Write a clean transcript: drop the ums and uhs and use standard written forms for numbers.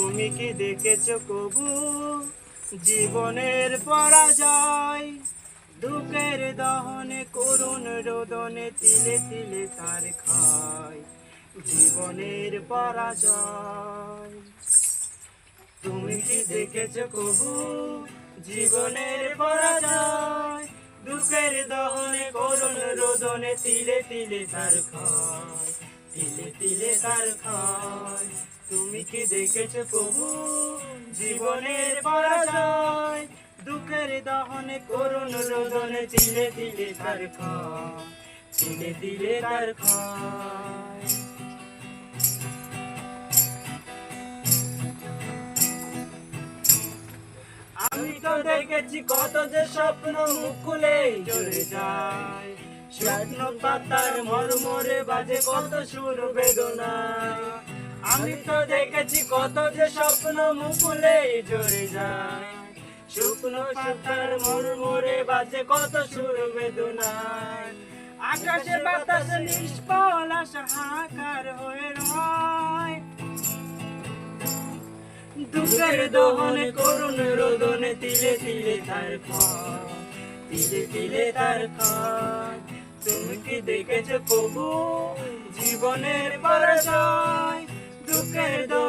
তুমি কি দেখেছো কবু জীবনের পরাজয়? দুঃখের দহনে করুণ রোদনে তিলে তিলে তার ক্ষয়, জীবনের পরাজয়। তুমি কি দেখেছো কবু জীবনের পরাজয়? দুঃখের দহনে করুণ রোদনে তিলে তিলে তার ক্ষয়, তিলে তিলে তার ক্ষয়। তুমি কি দেখেছো কবু জীবনের পরাজয়? দুঃখের দহনে করুণ রোদনে তিলে তিলে তার ক্ষয়, তিলে তিলে তার ক্ষয়। আমি তো দেখেছি কত যে স্বপ্ন মুখ খুলেই ঝরে যায়, স্বপ্ন পাতার মরমরে বাজে কত সুর বেদনায়। আমি তো দেখেছি কত যে স্বপ্ন মুখ খুলেই ঝরে যায়, শুকনো পাতার মরমরে বাজে কত সুর বেদনায়। আকাশে বাতাসে নিষ্ফল আশা হাহাকার হয়ে রয়, দুঃখের দহনে করুণ রোদনে তিলে তিলে তার ক্ষয়, তিলে তিলে তার ক্ষয়। তুমি কি দেখেছো কবু জীবনের পরাজয়? দুঃখের দহনে